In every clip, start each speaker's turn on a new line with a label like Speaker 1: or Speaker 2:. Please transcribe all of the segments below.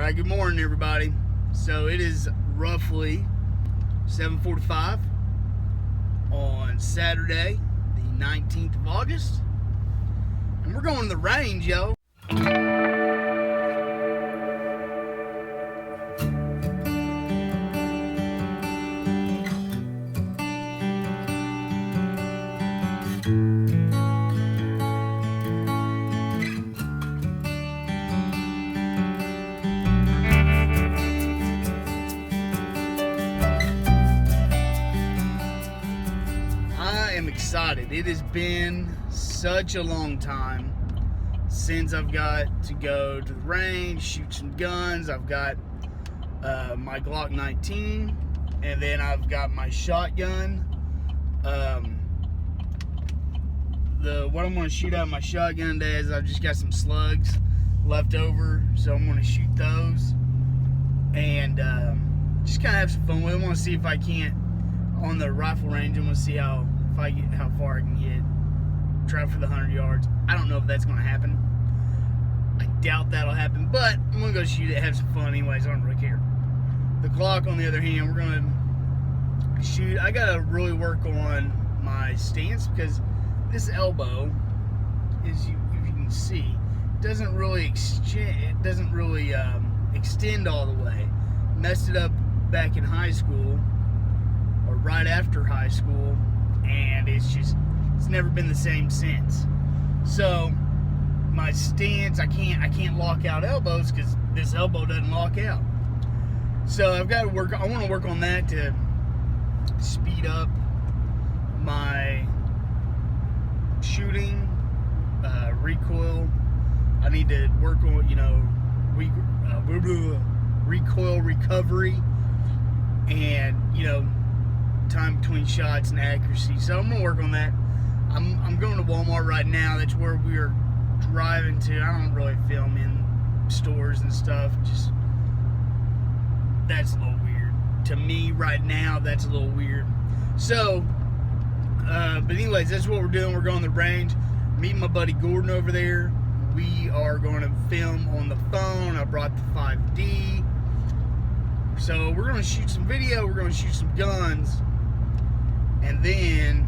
Speaker 1: Alright, good morning everybody. So it is roughly 7:45 on Saturday, the 19th of August. And we're going to the range, yo. Excited. It has been such a long time since I've got to go to the range, shoot some guns. I've got my Glock 19, and then I've got my shotgun. What I'm going to shoot out of my shotgun today is I've just got some slugs left over, so I'm going to shoot those and just kind of have some fun with them. I want to see if I can't, on the rifle range, I'm going to see how far I can get, try for the 100 yards. I don't know if that's going to happen. I doubt that'll happen, but I'm going to go shoot it, have some fun anyways. I don't really care. The Glock, on the other hand, we're going to shoot. I got to really work on my stance because this elbow, as you can see, doesn't really extend all the way. Messed it up back in high school, or right after high school, and it's never been the same since. So my stance, I can't lock out elbows because this elbow doesn't lock out. So I've got to work. I want to work on that to speed up my shooting, recoil. I need to work on recoil recovery, and time between shots and accuracy. So I'm gonna work on that. I'm going to Walmart right now. That's where we are driving to. I don't really film in stores and stuff. Just, that's a little weird to me right now. That's a little weird. So but anyways, that's what we're doing. We're going to the range, meeting my buddy Gordon over there. We are going to film on the phone. I brought the 5D. So we're going to shoot some video. We're going to shoot some guns, and then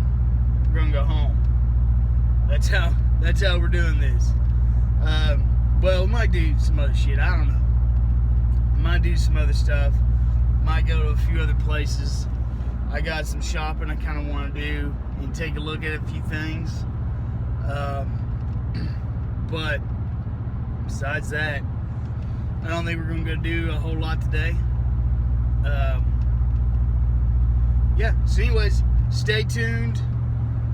Speaker 1: we're gonna go home. That's how we're doing this. Well, we might do some other shit. I don't know. Might do some other stuff. Might go to a few other places. I got some shopping I kind of want to do and take a look at a few things. But besides that, I don't think we're gonna go do a whole lot today. Yeah. So, anyways, stay tuned,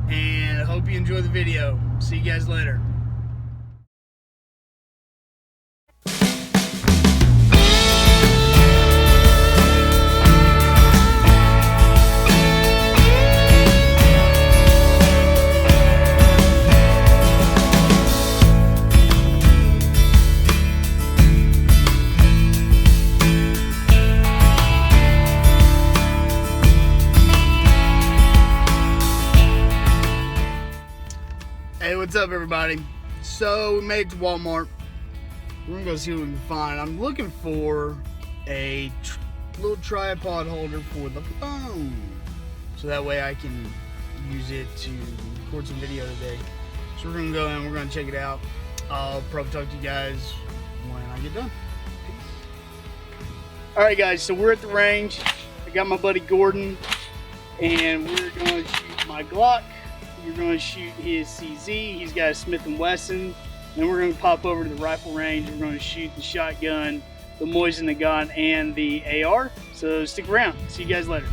Speaker 1: and I hope you enjoy the video. See you guys later. Hey, what's up everybody? So we made it to Walmart. We're gonna go see what we can find. I'm looking for a little tripod holder for the phone, so that way I can use it to record some video today. So we're gonna go and we're gonna check it out. I'll probably talk to you guys when I get done. Peace. Alright guys, so we're at the range. I got my buddy Gordon, and we're gonna shoot my Glock. We're going to shoot his CZ. He's got a Smith & Wesson. Then we're going to pop over to the rifle range. We're going to shoot the shotgun, the Mosin Nagant, and the AR. So stick around. See you guys later.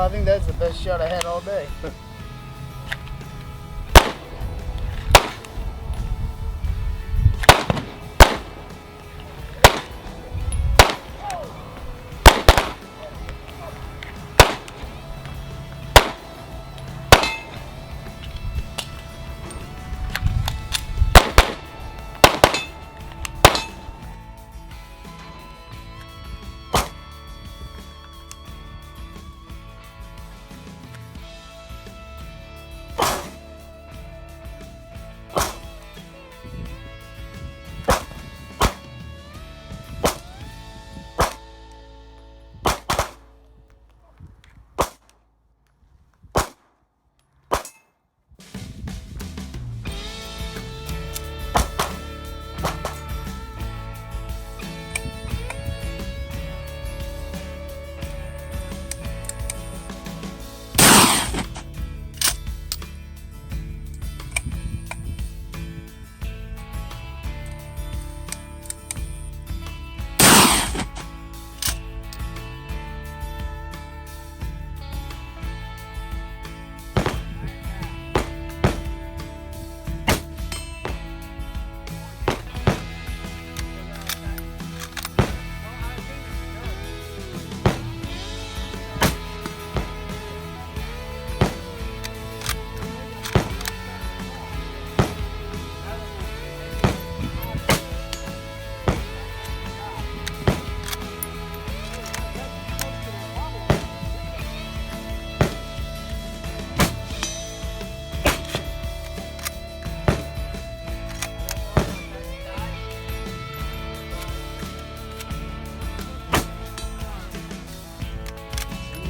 Speaker 1: I think that's the best shot I had all day.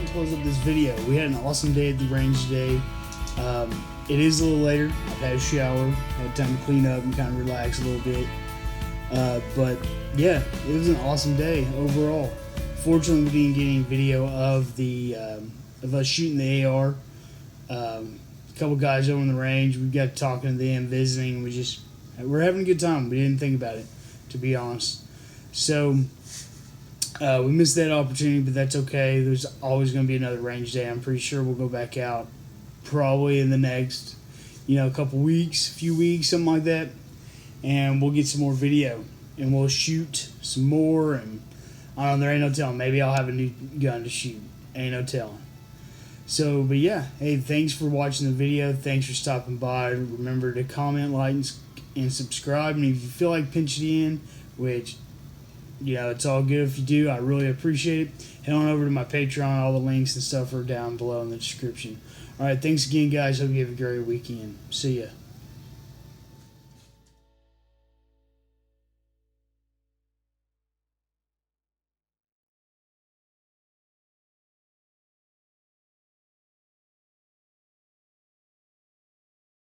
Speaker 1: to close up this video. We had an awesome day at the range today. It is a little later. I've had a shower, had time to clean up and kind of relax a little bit. But yeah, it was an awesome day overall. Fortunately, we didn't get any video of of us shooting the AR. A couple guys over in the range, we got talking to them, visiting. We're having a good time. We didn't think about it, to be honest. So we missed that opportunity, but that's okay. There's always going to be another range day. I'm pretty sure we'll go back out probably in the next, few weeks, something like that. And we'll get some more video, and we'll shoot some more. And I don't know, there ain't no telling. Maybe I'll have a new gun to shoot. Ain't no telling. So, but yeah, hey, thanks for watching the video. Thanks for stopping by. Remember to comment, like, and subscribe. And if you feel like pinching in, which, it's all good if you do, I really appreciate it. Head on over to my Patreon. All the links and stuff are down below in the description. All right, thanks again, guys. Hope you have a great weekend. See ya.